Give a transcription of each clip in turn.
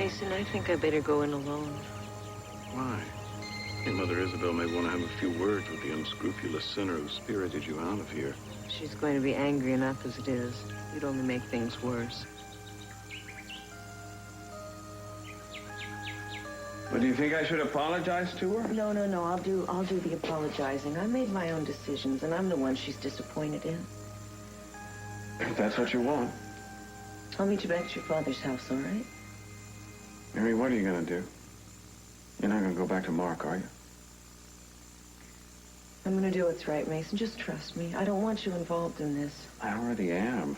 Mason, I think I better go in alone. Why? Your Mother Isabel may want to have a few words with the unscrupulous sinner who spirited you out of here. She's going to be angry enough as it is. You'd only make things worse. But do you think I should apologize to her? No. I'll do the apologizing. I made my own decisions, and I'm the one she's disappointed in. If that's what you want. I'll meet you back at your father's house, all right? Mary, what are you going to do? You're not going to go back to Mark, are you? I'm going to do what's right, Mason. Just trust me. I don't want you involved in this. I already am.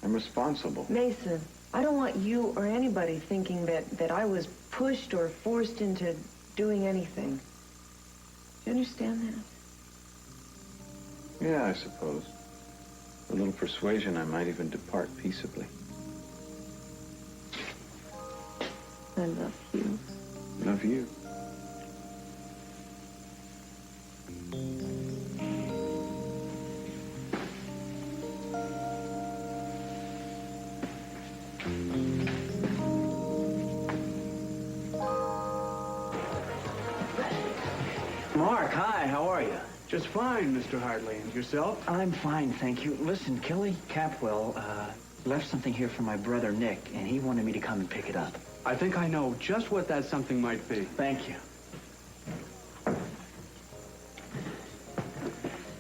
I'm responsible. Mason, I don't want you or anybody thinking that I was pushed or forced into doing anything. Do you understand that? Yeah, I suppose. With a little persuasion, I might even depart peaceably. I love you. Love you. Mark, hi, how are you? Just fine, Mr. Hartley. And yourself? I'm fine, thank you. Listen, Kelly Capwell left something here for my brother Nick, and he wanted me to come and pick it up. I think I know just what that something might be. Thank you.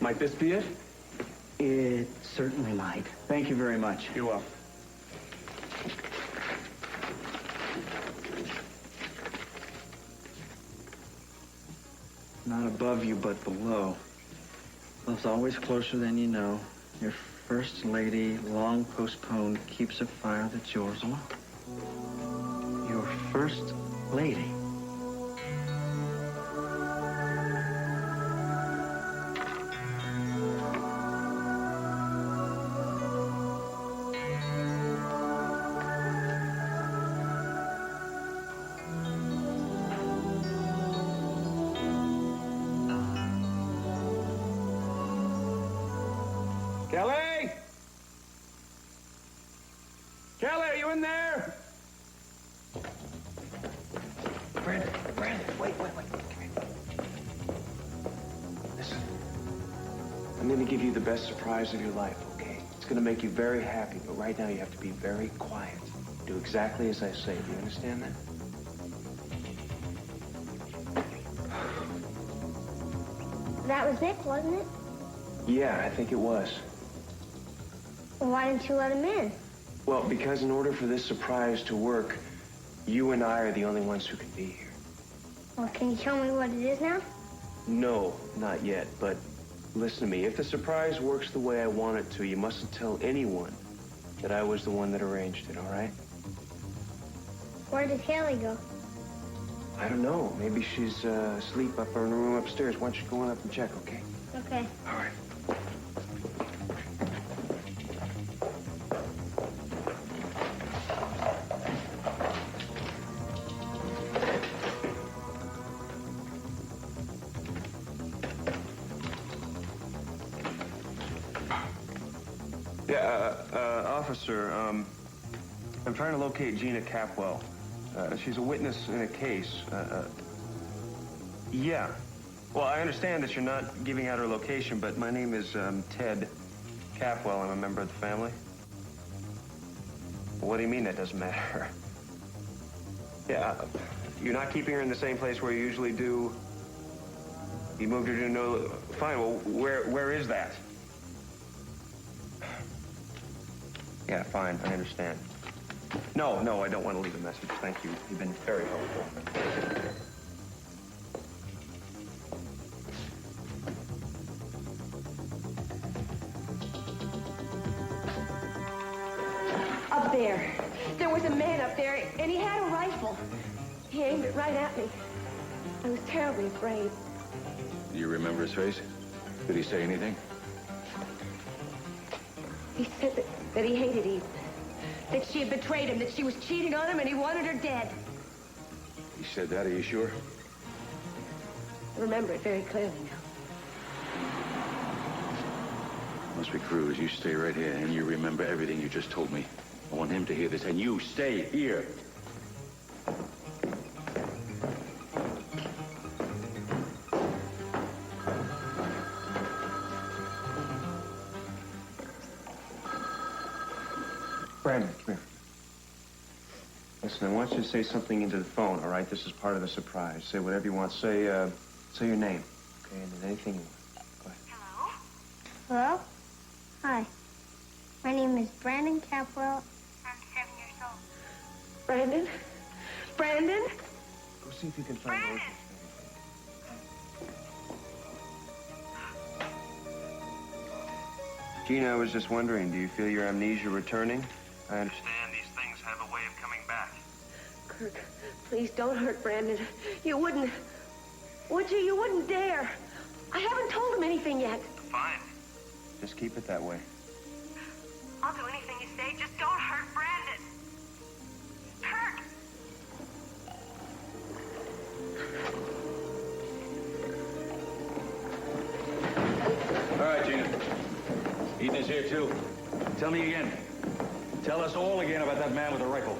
Might this be it? It certainly might. Thank you very much. You're welcome. Not above you, but below. Love's always closer than you know. Your first lady, long postponed, keeps a fire that's yours alone. Your first lady. Kelly? Kelly, are you in there? Brandon, wait. Come here. Listen, I'm going to give you the best surprise of your life, okay? It's going to make you very happy, but right now you have to be very quiet. Do exactly as I say. Do you understand that? That was Nick, wasn't it? Yeah, I think it was. Well, why didn't you let him in? Well, because in order for this surprise to work, you and I are the only ones who can be here. Well, can you tell me what it is now? No, not yet, but listen to me. If the surprise works the way I want it to, you mustn't tell anyone that I was the one that arranged it, all right? Where did Kelly go? I don't know. Maybe she's asleep up in her room upstairs. Why don't you go on up and check, okay? Okay. All right. Officer, I'm trying to locate Gina Capwell. She's a witness in a case. Yeah. Well, I understand that you're not giving out her location, but my name is Ted Capwell. I'm a member of the family. What do you mean that doesn't matter? Yeah, you're not keeping her in the same place where you usually do. You moved her to another. Fine. Well, where is that? Yeah, fine. I understand. No, I don't want to leave a message. Thank you. You've been very helpful. Up there. There was a man up there, and he had a rifle. He aimed it right at me. I was terribly afraid. Do you remember his face? Did he say anything? He said that he hated Eve. That she had betrayed him, that she was cheating on him, and he wanted her dead. He said that, are you sure? I remember it very clearly now. Must be Cruz. You stay right here, and you remember everything you just told me. I want him to hear this, and you stay here. Brandon, come here. Listen, I want you to say something into the phone, all right? This is part of the surprise. Say whatever you want. Say your name, okay? And then anything you want. Go ahead. Hello? Hi. My name is Brandon Capwell. I'm 7 years old. Brandon? Brandon? Go see if you can find words. Gina, I was just wondering, do you feel your amnesia returning? I understand these things have a way of coming back. Kirk, please don't hurt Brandon. You wouldn't. Would you? You wouldn't dare. I haven't told him anything yet. Fine. Just keep it that way. I'll do anything you say. Just don't hurt Brandon. Kirk! All right, Gina. Eden is here, too. Tell me again. Tell us all again about that man with the rifle.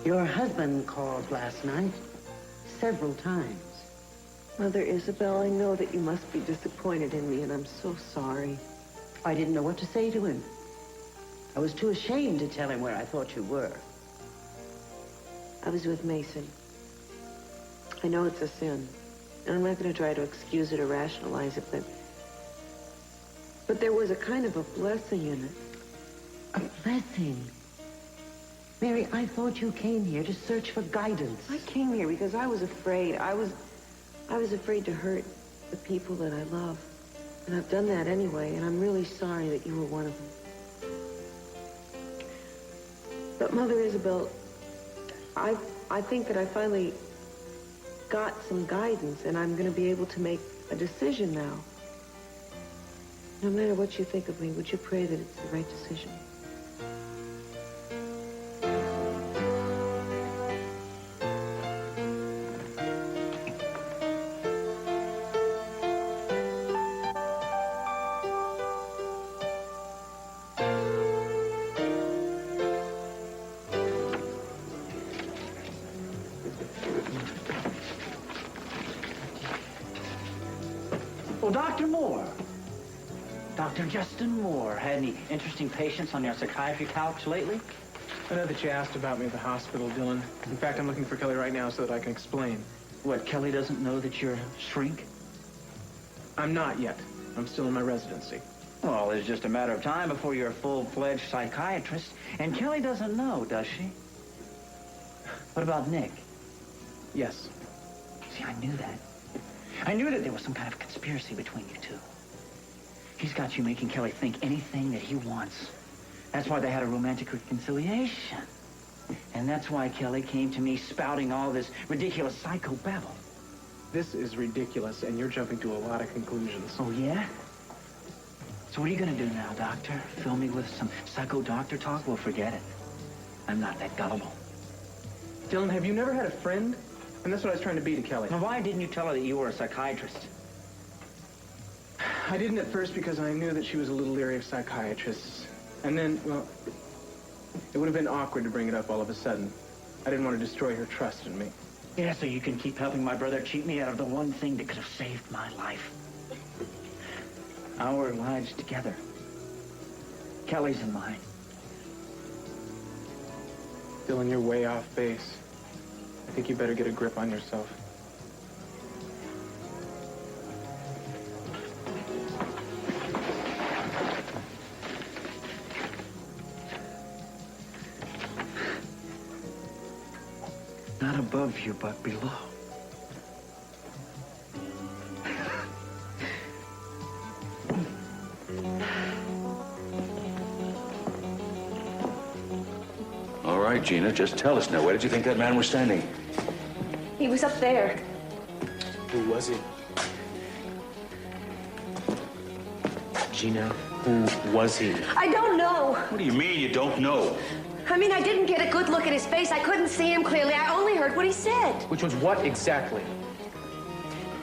Your husband called last night several times. Mother Isabel, I know that you must be disappointed in me, and I'm so sorry. I didn't know what to say to him. I was too ashamed to tell him where I thought you were. I was with Mason. I know it's a sin, and I'm not going to try to excuse it or rationalize it, but there was a kind of a blessing in it. A blessing? Mary, I thought you came here to search for guidance. I came here because I was afraid. I was afraid to hurt the people that I love. And I've done that anyway, and I'm really sorry that you were one of them. But Mother Isabel, I think that I finally got some guidance, and I'm going to be able to make a decision now. No matter what you think of me, would you pray that it's the right decision? Well, Dr. Moore. Dr. Justin Moore. Had any interesting patients on your psychiatry couch lately? I know that you asked about me at the hospital, Dylan. In fact, I'm looking for Kelly right now so that I can explain. What, Kelly doesn't know that you're a shrink? I'm not yet. I'm still in my residency. Well, it's just a matter of time before you're a full-fledged psychiatrist. And Kelly doesn't know, does she? What about Nick? Yes. See, I knew that. I knew that there was some kind of conspiracy between you two. He's got you making Kelly think anything that he wants. That's why they had a romantic reconciliation. And that's why Kelly came to me spouting all this ridiculous psychobabble. This is ridiculous, and you're jumping to a lot of conclusions. Oh, yeah? So what are you going to do now, Doctor? Fill me with some psycho-doctor talk? Well, forget it. I'm not that gullible. Dylan, have you never had a friend? And that's what I was trying to be to Kelly. Now, why didn't you tell her that you were a psychiatrist? I didn't at first because I knew that she was a little leery of psychiatrists. And then, well, it would have been awkward to bring it up all of a sudden. I didn't want to destroy her trust in me. Yeah, so you can keep helping my brother cheat me out of the one thing that could have saved my life. Our lives together. Kelly's and mine. Dylan, you're way off base. I think you better get a grip on yourself. Not a above you, but below. All right, Gina, just tell us now. Where did you think that man was standing? He was up there. Who was he? Gina, who was he? I don't know. What do you mean you don't know? I mean, I didn't get a good look at his face. I couldn't see him clearly. I only heard what he said. Which was what exactly?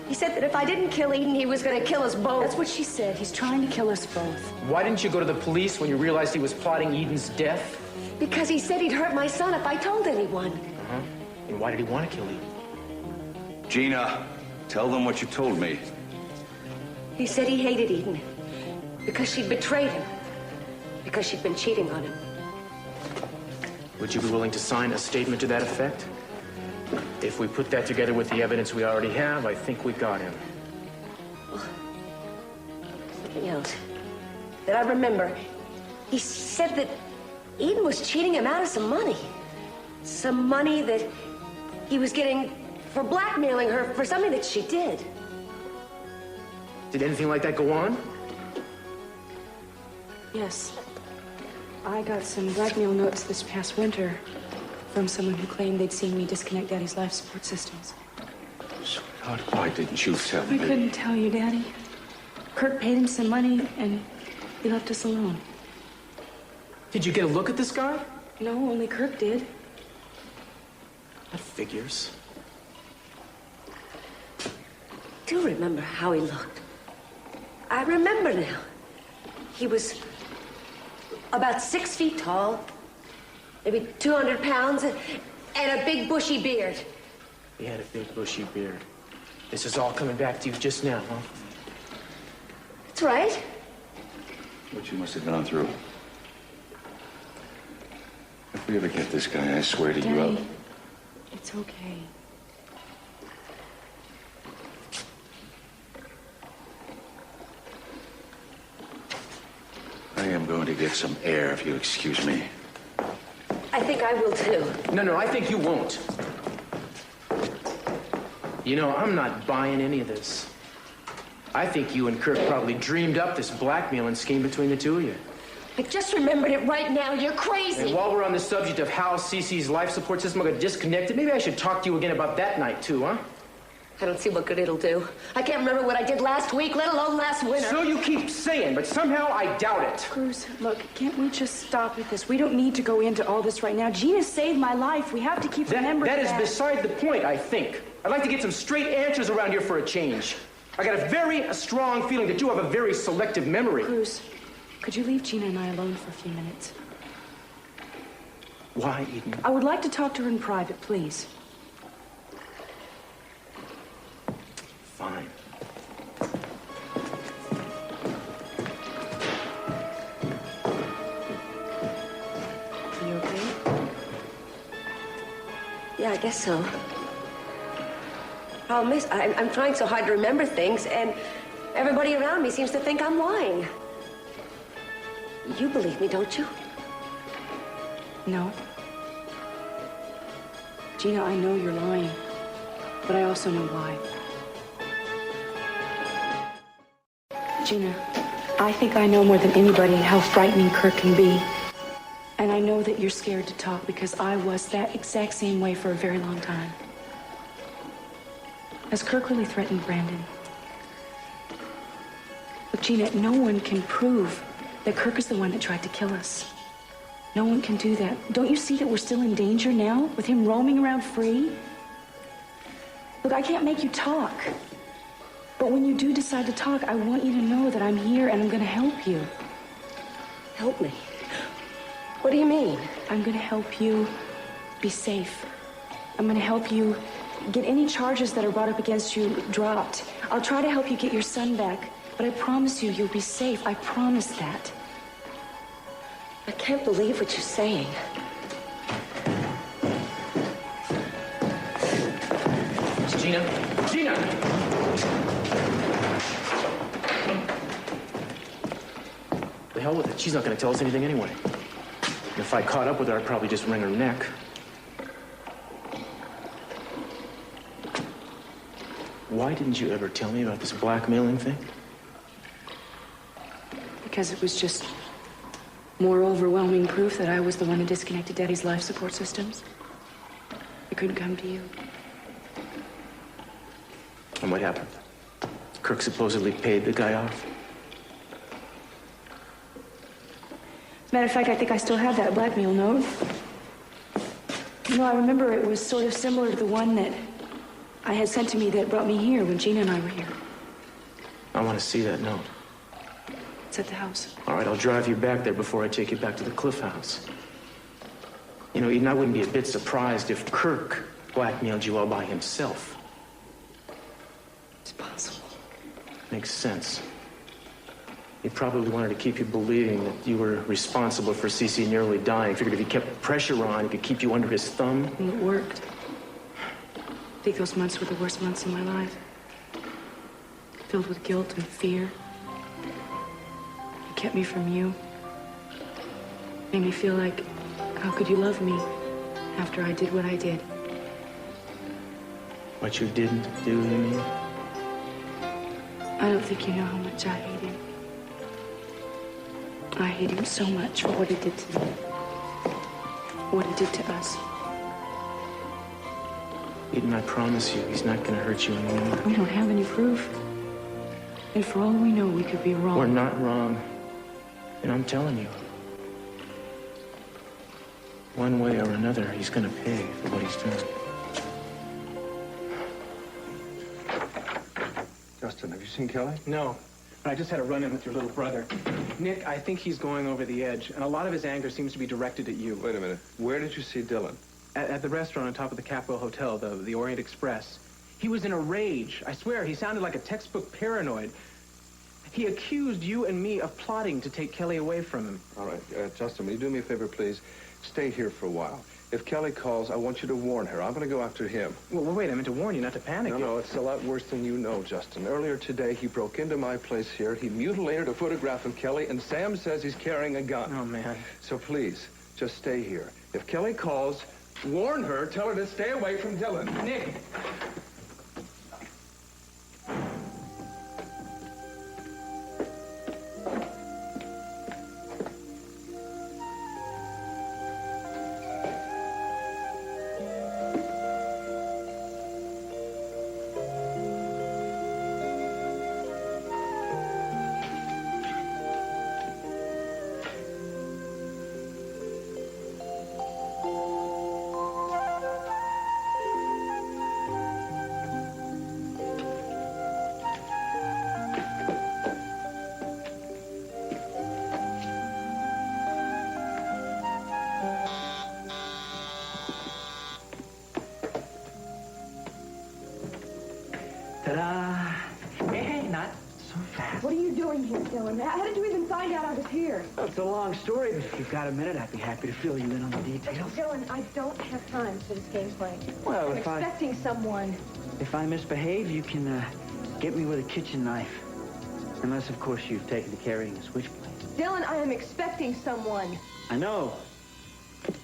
He said that if I didn't kill Eden, he was going to kill us both. That's what she said. He's trying to kill us both. Why didn't you go to the police when you realized he was plotting Eden's death? Because he said he'd hurt my son if I told anyone. Uh-huh. And why did he want to kill Eden? Gina, tell them what you told me. He said he hated Eden because she'd betrayed him, because she'd been cheating on him. Would you be willing to sign a statement to that effect? If we put that together with the evidence we already have, I think we got him. Something else that I remember. He said that Eden was cheating him out of some money. Some money that he was getting for blackmailing her for something that she did. Did anything like that go on? Yes. I got some blackmail notes this past winter from someone who claimed they'd seen me disconnect Daddy's life support systems. Sweetheart, why didn't you tell I me? couldn't tell you, Daddy. Kirk paid him some money, and he left us alone. Did you get a look at this guy? No, only Kirk did. That figures. I do remember how he looked. I remember now. He was about 6 feet tall, maybe 200 pounds, and a big bushy beard. He had a big bushy beard. This is all coming back to you just now, huh? That's right. What you must have gone through. If we ever get this guy, I swear to you, I'll... Daddy, it's okay. I am going to get some air, if you'll excuse me. I think I will, too. No, I think you won't. You know, I'm not buying any of this. I think you and Kirk probably dreamed up this blackmailing scheme between the two of you. I just remembered it right now. You're crazy. And while we're on the subject of how Cece's life support system got disconnected, maybe I should talk to you again about that night, too, huh? I don't see what good it'll do. I can't remember what I did last week, let alone last winter. So you keep saying, but somehow I doubt it. Cruz, look, can't we just stop with this? We don't need to go into all this right now. Gina saved my life. We have to keep remembering that. That is beside the point, I think. I'd like to get some straight answers around here for a change. I got a very strong feeling that you have a very selective memory. Cruz, could you leave Gina and I alone for a few minutes? Why, Eden? I would like to talk to her in private, please. Fine. Are you okay? Yeah, I guess so. Problem is, I'm trying so hard to remember things, and everybody around me seems to think I'm lying. You believe me, don't you? No. Gina, I know you're lying, but I also know why. Gina, I think I know more than anybody how frightening Kirk can be. And I know that you're scared to talk because I was that exact same way for a very long time. Has Kirk really threatened Brandon? Look, Gina, no one can prove that Kirk is the one that tried to kill us. No one can do that. Don't you see that we're still in danger now with him roaming around free? Look, I can't make you talk. But when you do decide to talk, I want you to know that I'm here and I'm going to help you. Help me? What do you mean? I'm going to help you be safe. I'm going to help you get any charges that are brought up against you dropped. I'll try to help you get your son back, but I promise you, you'll be safe. I promise that. I can't believe what you're saying. Gina! Gina! The hell with it. She's not going to tell us anything anyway. And if I caught up with her, I'd probably just wring her neck. Why didn't you ever tell me about this blackmailing thing? Because it was just more overwhelming proof that I was the one who disconnected Daddy's life support systems. I couldn't come to you. And what happened? Kirk supposedly paid the guy off. As a matter of fact, I think I still have that blackmail note. You know, I remember it was sort of similar to the one that I had sent to me that brought me here when Gina and I were here. I want to see that note. It's at the house. All right, I'll drive you back there before I take you back to the Cliff House. You know, Eden, I wouldn't be a bit surprised if Kirk blackmailed you all by himself. It's possible. Makes sense. He probably wanted to keep you believing that you were responsible for Cece nearly dying. Figured if he kept pressure on, he could keep you under his thumb. And it worked. I think those months were the worst months in my life. Filled with guilt and fear. It kept me from you. Made me feel like, how could you love me after I did what I did? What you didn't do, you mean? I don't think you know how much I hate him. I hate him so much for what he did to me. What he did to us. Eden, I promise you, he's not going to hurt you anymore. We don't have any proof. And for all we know, we could be wrong. We're not wrong. And I'm telling you, one way or another, he's going to pay for what he's done. Justin, have you seen Kelly? No, but I just had a run-in with your little brother. Nick, I think he's going over the edge, and a lot of his anger seems to be directed at you. Wait a minute. Where did you see Dylan? At the restaurant on top of the Capwell Hotel, the Orient Express. He was in a rage. I swear, he sounded like a textbook paranoid. He accused you and me of plotting to take Kelly away from him. All right, Justin, will you do me a favor, please? Stay here for a while. If Kelly calls, I want you to warn her. I'm going to go after him. Well, wait, I meant to warn you not to panic. No, it's a lot worse than you know, Justin. Earlier today, he broke into my place here. He mutilated a photograph of Kelly, and Sam says he's carrying a gun. Oh, man. So please, just stay here. If Kelly calls, warn her. Tell her to stay away from Dylan. Nick! Ta-da! Hey, not so fast. What are you doing here, Dylan? How did you even find out I was here? Well, it's a long story, but if you've got a minute, I'd be happy to fill you in on the details. Dylan, I don't have time for this game playing. Well, I'm expecting someone. If I misbehave, you can get me with a kitchen knife. Unless, of course, you've taken to carrying a switchblade. Dylan, I am expecting someone. I know.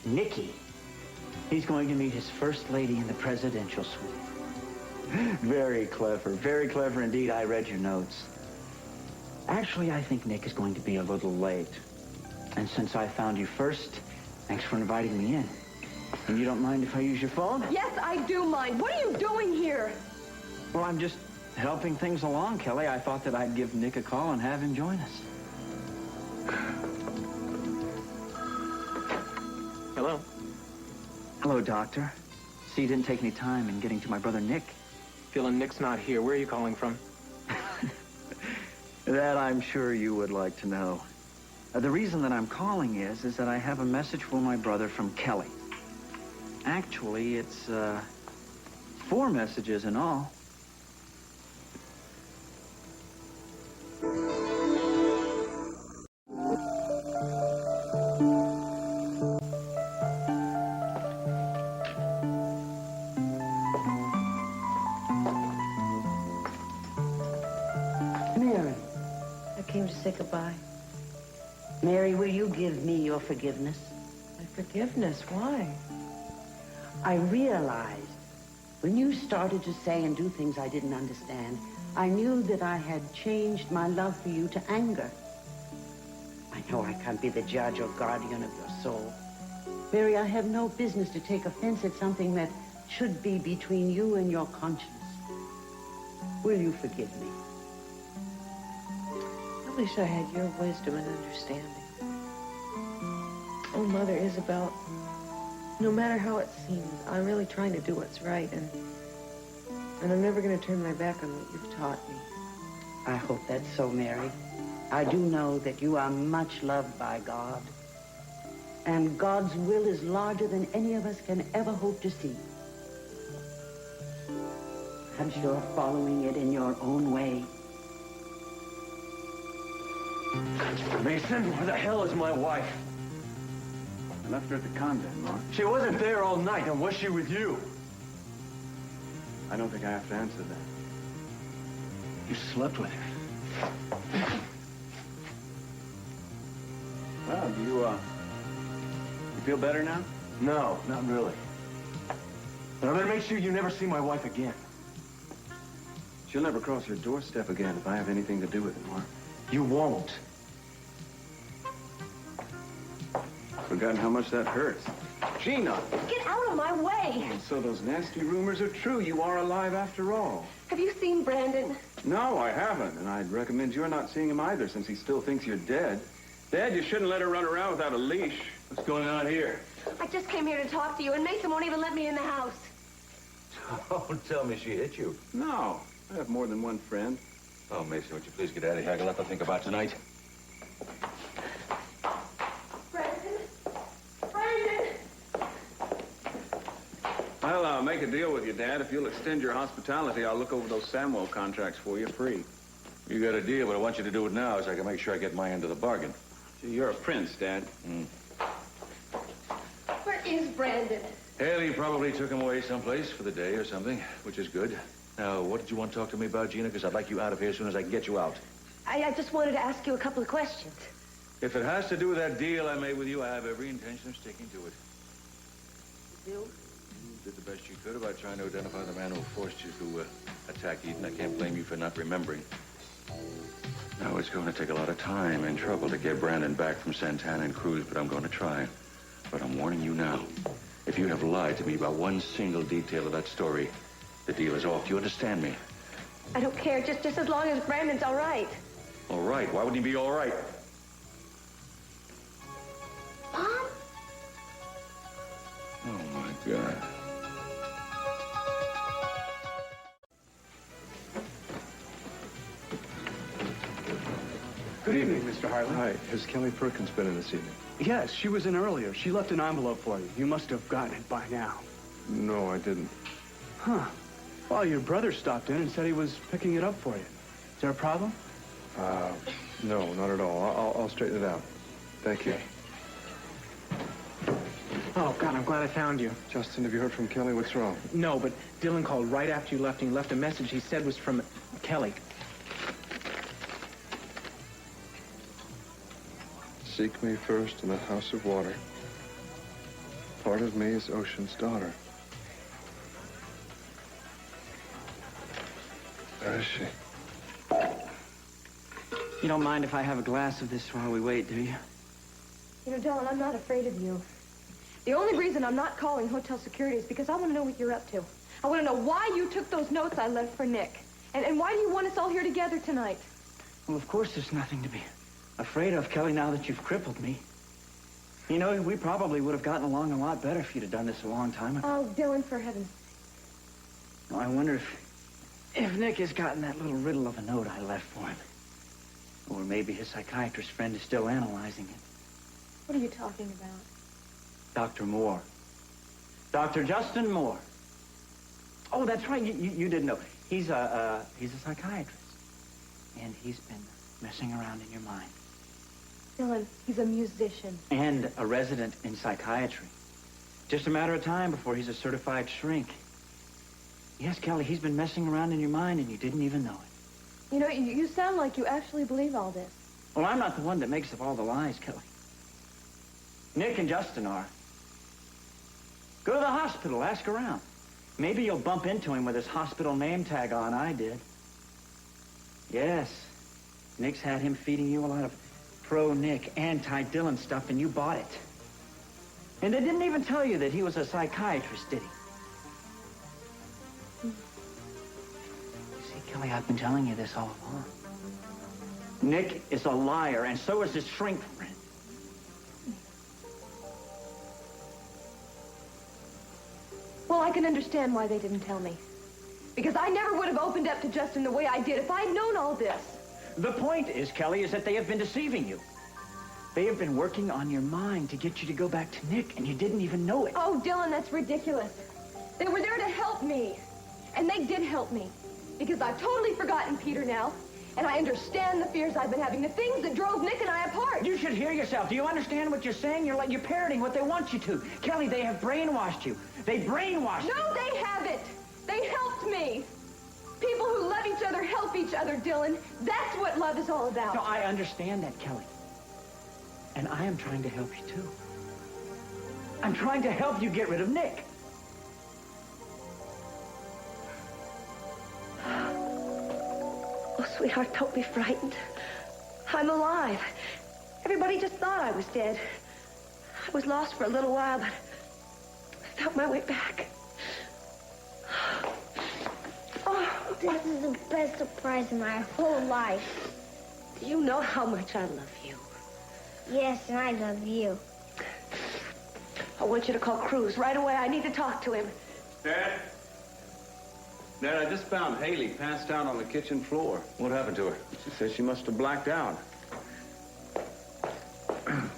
Nicky. He's going to meet his first lady in the presidential suite. Very clever indeed. I read your notes. Actually, I think Nick is going to be a little late. And since I found you first, thanks for inviting me in. And you don't mind if I use your phone? Yes, I do mind. What are you doing here? Well, I'm just helping things along, Kelly. I thought that I'd give Nick a call and have him join us. Hello? Hello, Doctor. See, you didn't take any time in getting to my brother Nick. Dylan, Nick's not here. Where are you calling from? That I'm sure you would like to know. The reason that I'm calling is that I have a message for my brother from Kelly. Actually, it's 4 messages in all. Mary. I came to say goodbye. Mary, will you give me your forgiveness? My forgiveness? Why? I realized When you started to say and do things I didn't understand, I knew that I had changed my love for you to anger. I know I can't be the judge or guardian of your soul. Mary, I have no business to take offense at something that should be between you and your conscience. Will you forgive me? I wish I had your wisdom and understanding. Oh, Mother Isabel, no matter how it seems, I'm really trying to do what's right, and I'm never going to turn my back on what you've taught me. I hope that's so, Mary. I do know that you are much loved by God, and God's will is larger than any of us can ever hope to see. Perhaps you're following it in your own way. Mason, where the hell is my wife? I left her at the convent, Mark. She wasn't there all night, and was she with you? I don't think I have to answer that. You slept with her. Well, you feel better now? No, not really. But I'm gonna make sure you never see my wife again. She'll never cross your doorstep again if I have anything to do with it, Mark. You won't. Forgotten how much that hurts. Gina! Get out of my way! And so those nasty rumors are true. You are alive after all. Have you seen Brandon? No, I haven't. And I'd recommend you're not seeing him either, since he still thinks you're dead. Dad, you shouldn't let her run around without a leash. What's going on here? I just came here to talk to you, and Mason won't even let me in the house. Don't tell me she hit you. No, I have more than one friend. Oh, Mason, would you please get out of here? I got a lot to think about tonight. I'll make a deal with you, Dad. If you'll extend your hospitality, I'll look over those Samwell contracts for you free. You got a deal, but I want you to do it now so I can make sure I get my end of the bargain. You're a prince, Dad. Where is Brandon? Haley probably took him away someplace for the day or something, which is good. Now, what did you want to talk to me about, Gina? Because I'd like you out of here as soon as I can get you out. I just wanted to ask you a couple of questions. If it has to do with that deal I made with you, I have every intention of sticking to it. You do? You did the best you could about trying to identify the man who forced you to attack Eden. I can't blame you for not remembering. Now, it's going to take a lot of time and trouble to get Brandon back from Santana and Cruz, but I'm going to try. But I'm warning you now. If you have lied to me about one single detail of that story, the deal is off. Do you understand me? I don't care, just as long as Brandon's all right. All right. Why wouldn't he be all right? Mom? Oh, my God. Good evening, Mr. Harlan. Hi. Has Kelly Perkins been in this evening? Yes, she was in earlier. She left an envelope for you. You must have gotten it by now. No, I didn't. Huh. Well, your brother stopped in and said he was picking it up for you. Is there a problem? No, not at all. I'll straighten it out. Thank you. Oh, God, I'm glad I found you. Justin, have you heard from Kelly? What's wrong? No, but Dylan called right after you left, and he left a message he said was from Kelly. Seek me first in the house of water. Part of me is Ocean's daughter. Where is she? You don't mind if I have a glass of this while we wait, do you? You know, Dylan, I'm not afraid of you. The only reason I'm not calling hotel security is because I want to know what you're up to. I want to know why you took those notes I left for Nick. And why do you want us all here together tonight? Well, of course there's nothing to be afraid of, Kelly, now that you've crippled me. You know, we probably would have gotten along a lot better if you'd have done this a long time ago. Oh, Dylan, for heaven's sake. Well, I wonder if Nick has gotten that little riddle of a note I left for him. Or maybe his psychiatrist friend is still analyzing it. What are you talking about? Dr. Moore. Dr. Justin Moore. Oh, that's right. You didn't know. He's a psychiatrist. And he's been messing around in your mind. Dylan, he's a musician. And a resident in psychiatry. Just a matter of time before he's a certified shrink. Yes, Kelly, he's been messing around in your mind and you didn't even know it. You know, you sound like you actually believe all this. Well, I'm not the one that makes up all the lies, Kelly. Nick and Justin are. Go to the hospital, ask around. Maybe you'll bump into him with his hospital name tag on. I did. Yes. Nick's had him feeding you a lot of pro-Nick, anti-Dylan stuff, and you bought it. And they didn't even tell you that he was a psychiatrist, did he? You see, Kelly, I've been telling you this all along. Nick is a liar, and so is his shrink friend. Well, I can understand why they didn't tell me. Because I never would have opened up to Justin the way I did if I'd known all this. The point is, Kelly, is that they have been deceiving you. They have been working on your mind to get you to go back to Nick, and you didn't even know it. Oh, Dylan, that's ridiculous. They were there to help me. And they did help me. Because I've totally forgotten Peter now. And I understand the fears I've been having, the things that drove Nick and I apart. You should hear yourself. Do you understand what you're saying? You're parroting what they want you to. Kelly, they have brainwashed you. They brainwashed you. No, they haven't. They helped me. People who love each other help each other, Dylan. That's what love is all about. No, I understand that, Kelly. And I am trying to help you, too. I'm trying to help you get rid of Nick. Oh, sweetheart, don't be frightened. I'm alive. Everybody just thought I was dead. I was lost for a little while, but I found my way back. Oh, this is the best surprise in my whole life. You know how much I love you. Yes, and I love you. I want you to call Cruz right away. I need to talk to him. Dad? Dad, I just found Haley passed out on the kitchen floor. What happened to her? She says she must have blacked out.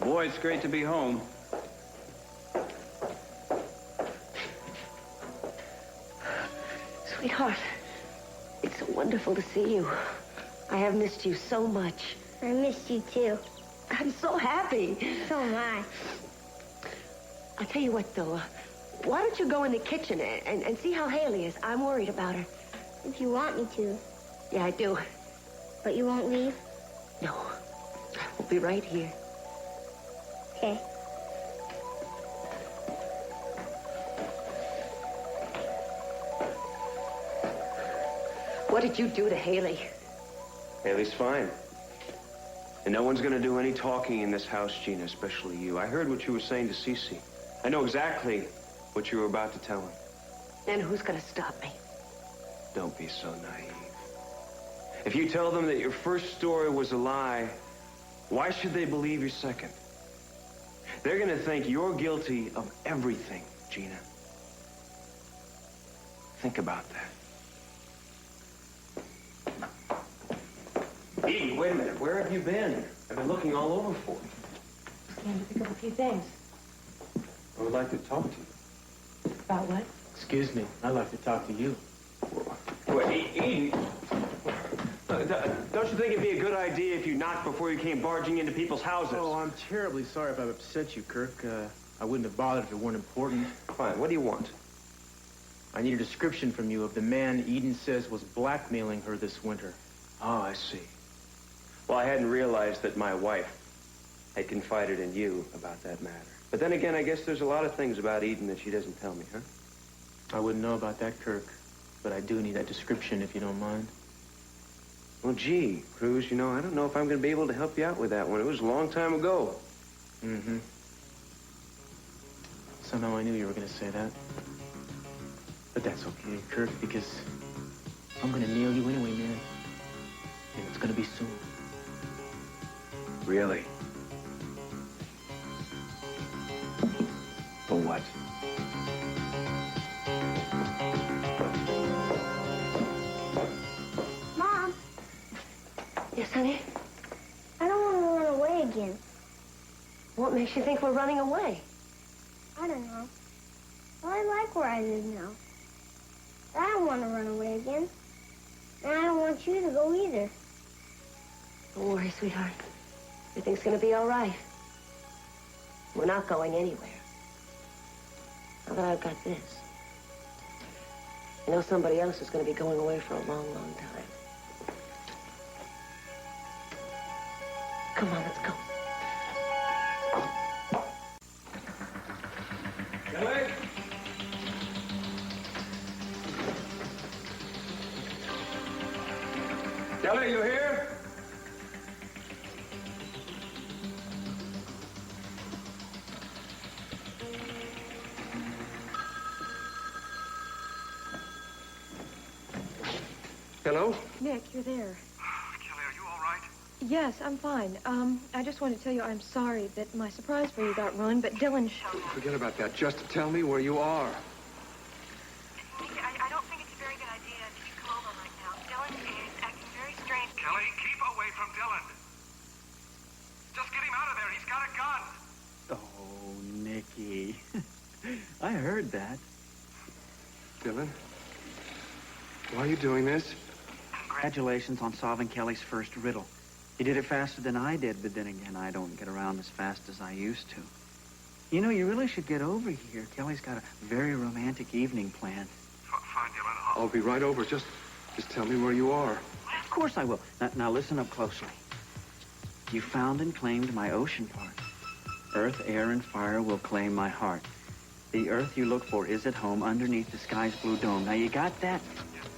Boy, it's great to be home. Sweetheart, it's so wonderful to see you. I have missed you so much. I missed you, too. I'm so happy. So am I. I'll tell you what, though. Why don't you go in the kitchen and see how Haley is? I'm worried about her. If you want me to. Yeah, I do. But you won't leave? No. We'll be right here. Okay. What did you do to Haley? Haley's fine. And no one's gonna do any talking in this house, Gina, especially you. I heard what you were saying to Cece. I know exactly what you were about to tell him. And who's gonna stop me? Don't be so naive. If you tell them that your first story was a lie, why should they believe your second? They're gonna think you're guilty of everything, Gina. Think about that. Edie, wait a minute. Where have you been? I've been looking all over for you. Came to pick up a few things. I would like to talk to you. About what? Excuse me. I'd like to talk to you. Wait, Edie, don't you think it'd be a good idea if you knocked before you came barging into people's houses? Oh, I'm terribly sorry if I've upset you, Kirk. I wouldn't have bothered if it weren't important. Fine. What do you want? I need a description from you of the man Eden says was blackmailing her this winter. Oh, I see. Well, I hadn't realized that my wife had confided in you about that matter. But then again, I guess there's a lot of things about Eden that she doesn't tell me, huh? I wouldn't know about that, Kirk. But I do need that description, if you don't mind. Well, gee, Cruz, you know, I don't know if I'm going to be able to help you out with that one. It was a long time ago. Mm-hmm. Somehow I knew you were going to say that. But that's okay, Kirk, because I'm going to nail you anyway, man. And it's going to be soon. Really? For what? Mom, Yes, honey? I don't want to run away again. What makes you think we're running away? I don't know. Well, I like where I live now. But I don't want to run away again. And I don't want you to go either. Don't worry, sweetheart. Everything's going to be all right. We're not going anywhere. Now that I've got this, I know somebody else is going to be going away for a long, long time. Come on, let's go. Kelly? Kelly, you here? Hello? Nick, you're there. Kelly, are you all right? Yes, I'm fine. I just wanted to tell you I'm sorry that my surprise for you got ruined, but Dylan showed up. Forget about that. Just tell me where you are. Nick, I don't think it's a very good idea if you come over right now. Dylan is acting very strange. Kelly, keep away from Dylan. Just get him out of there. He's got a gun. Oh, Nicky. I heard that. Dylan? Why are you doing this? Congratulations on solving Kelly's first riddle. You did it faster than I did, but then again, I don't get around as fast as I used to. You know, you really should get over here. Kelly's got a very romantic evening planned. Fine, Dylan. I'll be right over. Just tell me where you are. Of course I will. Now listen up closely. You found and claimed my ocean part. Earth, air, and fire will claim my heart. The earth you look for is at home underneath the sky's blue dome. Now, you got that?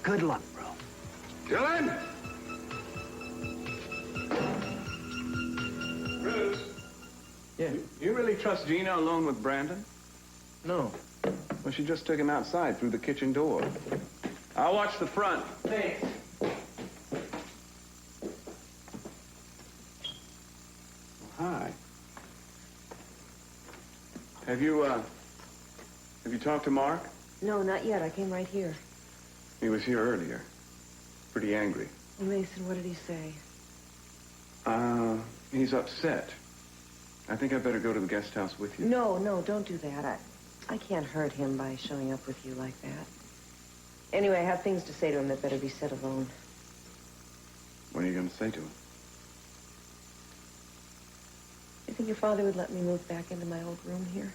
Good luck, bro. Dylan! Bruce? Yeah? You really trust Gina alone with Brandon? No. Well, she just took him outside through the kitchen door. I'll watch the front. Thanks. Hi. Have you talked to Mark? No, not yet. I came right here. He was here earlier. Pretty angry. Well, Mason, what did he say? He's upset. I think I better go to the guest house with you. No, don't do that. I can't hurt him by showing up with you like that. Anyway, I have things to say to him that better be said alone. What are you going to say to him? You think your father would let me move back into my old room here?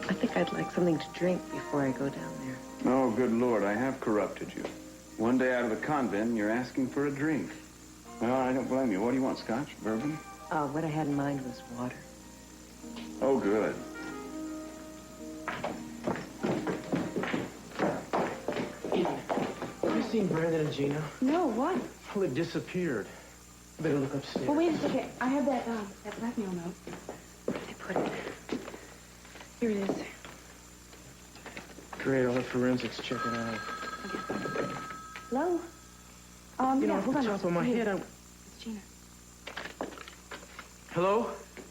I think I'd like something to drink before I go down there. Oh, good Lord, I have corrupted you. One day out of the convent, and you're asking for a drink. Well, I don't blame you. What do you want, scotch? Bourbon? What I had in mind was water. Oh, good. Have you seen Brandon and Gina? No, what? Well, it disappeared. I better look upstairs. Well, wait a second. I have that blackmail note. Where'd they put it? Here it is. Great, I'll let forensics check it out. Hello? You know, yeah, off the hold on. top of my head, It's Gina. Hello?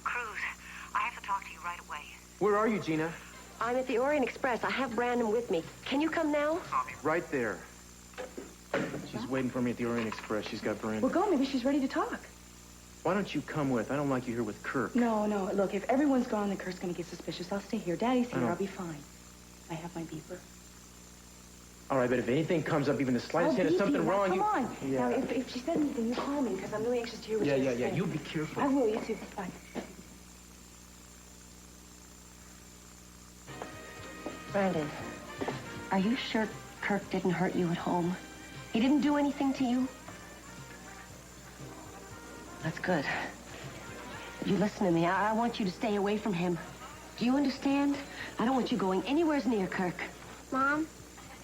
Cruz, I have to talk to you right away. Where are you, Gina? I'm at the Orient Express. I have Brandon with me. Can you come now? Right there. She's waiting for me at the Orient Express. She's got Brandon. Well, go. Maybe she's ready to talk. Why don't you come with? I don't like you here with Kirk. No. Look, if everyone's gone, then Kirk's gonna get suspicious. I'll stay here. Daddy's here. don't- I'll be fine. I have my beeper. All right, but if anything comes up, even the slightest hint of beep something you. wrong, Come you... on. Yeah. Now, if she said anything, you call me, because I'm really anxious to hear what Yeah, she yeah, has to yeah. say. You be careful. I will. You too. Bye. Brandon, are you sure Kirk didn't hurt you at home? He didn't do anything to you? That's good. You listen to me. I want you to stay away from him. Do you understand? I don't want you going anywhere near Kirk. Mom,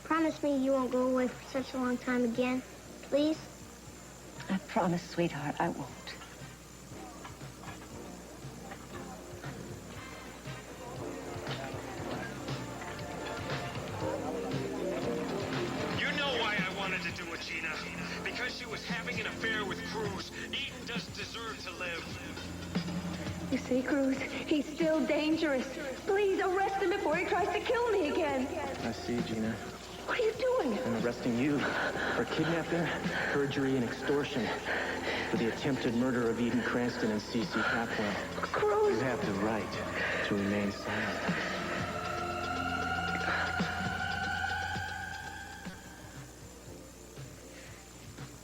promise me you won't go away for such a long time again, please? I promise, sweetheart, I won't. You know why I wanted to do it, Gina. Because she was having an affair with Cruz. Eden doesn't deserve to live. You see, Cruz, he's still dangerous. Please arrest him before he tries to kill me again. I see, Gina. What are you doing? I'm arresting you for kidnapping, perjury, and extortion for the attempted murder of Eden Cranston and C.C. Capwell. Cruz! You have the right to remain silent.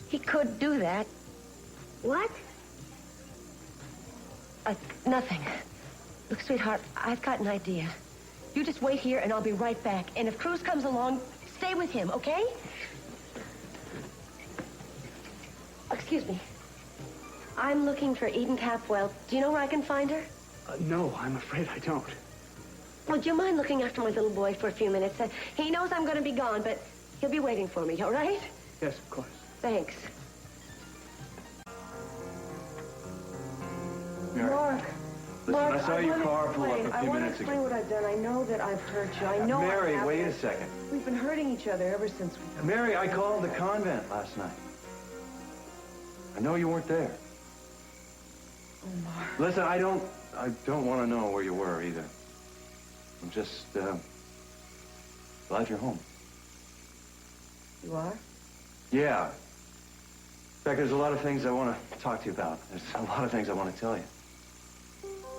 He could do that. What? Nothing. Look, sweetheart, I've got an idea. You just wait here and I'll be right back. And if Cruz comes along, stay with him, okay? Excuse me. I'm looking for Eden Capwell. Do you know where I can find her? No, I'm afraid I don't. Well, do you mind looking after my little boy for a few minutes? He knows I'm going to be gone, but he'll be waiting for me, all right? Yes, of course. Thanks. Mark. Listen, Mark, I saw your wanna car pull up explain. a few I want to minutes explain ago. what I've done. I know that I've hurt you. I know Mary, I have. wait a second. We've been hurting each other ever since we got Mary, I called the convent last night. I know you weren't there. Oh, Mark. Listen, I don't want to know where you were either. I'm just glad you're home. You are? Yeah. In fact, there's a lot of things I want to talk to you about. There's a lot of things I want to tell you.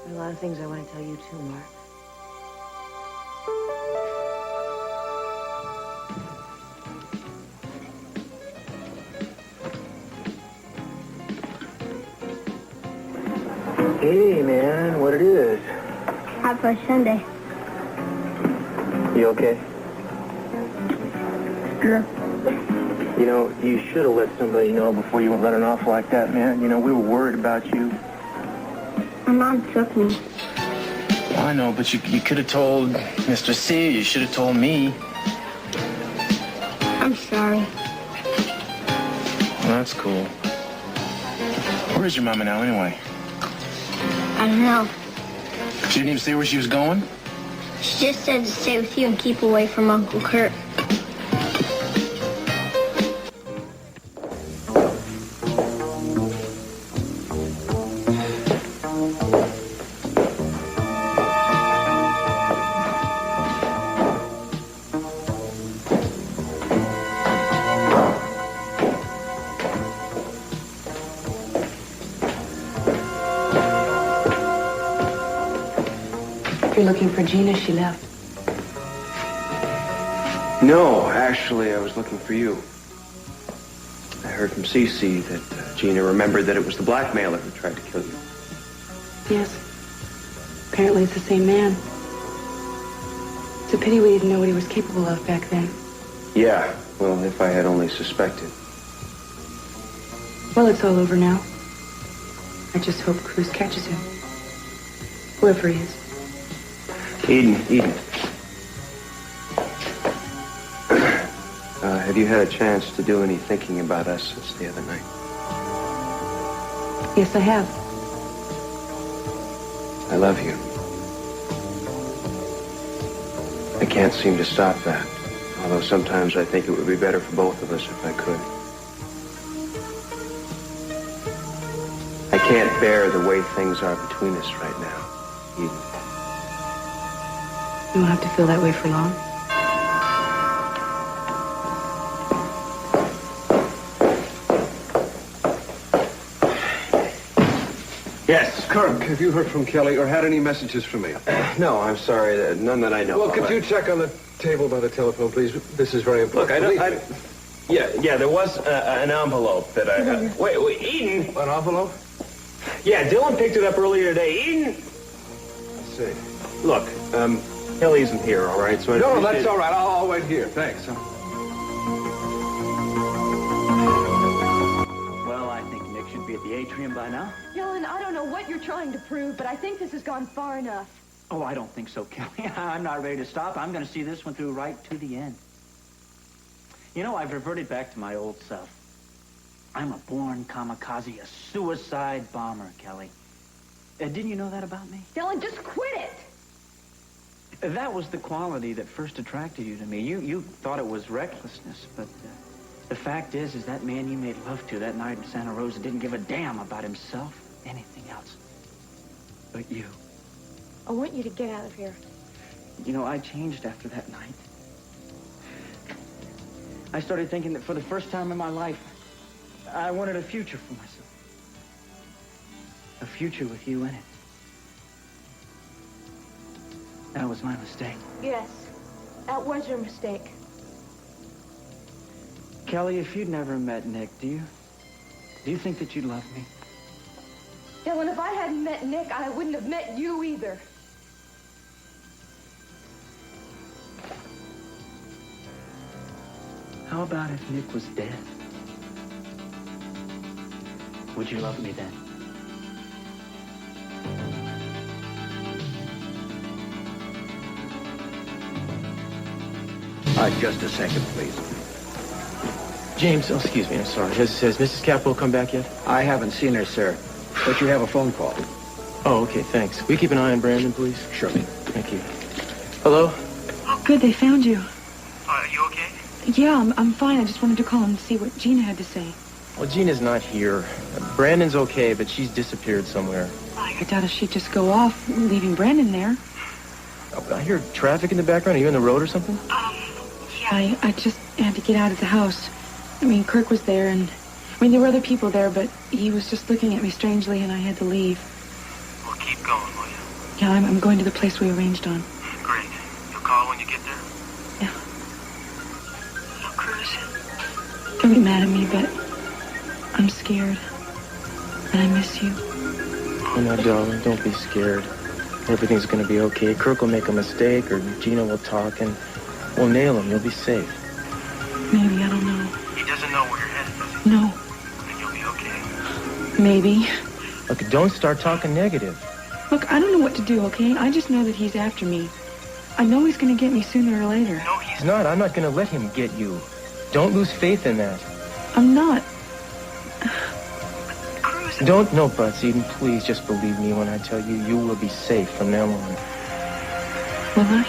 There are a lot of things I want to tell you, too, Mark. Hey, man, what it is? Happy Sunday. You okay? Yeah. You know, you should have let somebody know before you went running off like that, man. You know, we were worried about you. My mom took me. I know, but you could have told Mr. C. You should have told me. I'm sorry. Well, that's cool. Where's your mama now, anyway? I don't know. She didn't even say where she was going? She just said to stay with you and keep away from Uncle Kurt. If you're looking for Gina, she left. No, actually, I was looking for you. I heard from Cece that Gina remembered that it was the blackmailer who tried to kill you. Yes. Apparently it's the same man. It's a pity we didn't know what he was capable of back then. Yeah, well, if I had only suspected. Well, it's all over now. I just hope Cruz catches him. Whoever he is. Eden. Have you had a chance to do any thinking about us since the other night? Yes, I have. I love you. I can't seem to stop that. Although sometimes I think it would be better for both of us if I could. I can't bear the way things are between us right now, Eden. You won't have to feel that way for long. Yes. Kirk, have you heard from Kelly or had any messages from me? No, I'm sorry. None that I know Well, of. could you check on the table by the telephone, please? This is very important. Look, Yeah, there was an envelope that I... Wait, Eden? An envelope? Yeah, Dylan picked it up earlier today. Eden? Let's see. Look, Kelly isn't here, all right? So No, that's all right. I'll wait here. Thanks. Well, I think Nick should be at the atrium by now. Dylan, I don't know what you're trying to prove, but I think this has gone far enough. Oh, I don't think so, Kelly. I'm not ready to stop. I'm going to see this one through right to the end. You know, I've reverted back to my old self. I'm a born kamikaze, a suicide bomber, Kelly. Didn't you know that about me? Dylan, just quit it! That was the quality that first attracted you to me. You thought it was recklessness, but the fact is that man you made love to that night in Santa Rosa didn't give a damn about himself, anything else, but you. I want you to get out of here. You know, I changed after that night. I started thinking that for the first time in my life, I wanted a future for myself. A future with you in it. That was my mistake. Yes, that was your mistake. Kelly, if you'd never met Nick, do you think that you'd love me? Dylan, if I hadn't met Nick, I wouldn't have met you either. How about if Nick was dead? Would you love me then? Just a second, please. James, oh, excuse me, I'm sorry. Has Mrs. Capwell come back yet? I haven't seen her, sir. But you have a phone call. Oh, okay, thanks. Will you keep an eye on Brandon, please? Surely. Thank you. Hello? Oh, good, they found you. Are you okay? Yeah, I'm fine. I just wanted to call and see what Gina had to say. Well, Gina's not here. Brandon's okay, but she's disappeared somewhere. I doubt if she'd just go off, leaving Brandon there. Oh, I hear traffic in the background. Are you on the road or something? Yeah, I just had to get out of the house. I mean, Kirk was there, and... I mean, there were other people there, but he was just looking at me strangely, and I had to leave. Well, keep going, will you? Yeah, I'm going to the place we arranged on. Great. You'll call when you get there? Yeah. Now, Cruz. Don't get mad at me, but I'm scared. And I miss you. Oh, no, darling, don't be scared. Everything's gonna be okay. Kirk will make a mistake, or Gina will talk, and we'll nail him. You'll be safe. Maybe, I don't know. He doesn't know where you're headed, does he? No. Then you'll be okay. Maybe. Look, don't start talking negative. Look, I don't know what to do, okay? I just know that he's after me. I know he's gonna get me sooner or later. No, he's not. I'm not gonna let him get you. Don't lose faith in that. I'm not. Don't, no buts, Eden. Please just believe me when I tell you, you will be safe from now on. Will I?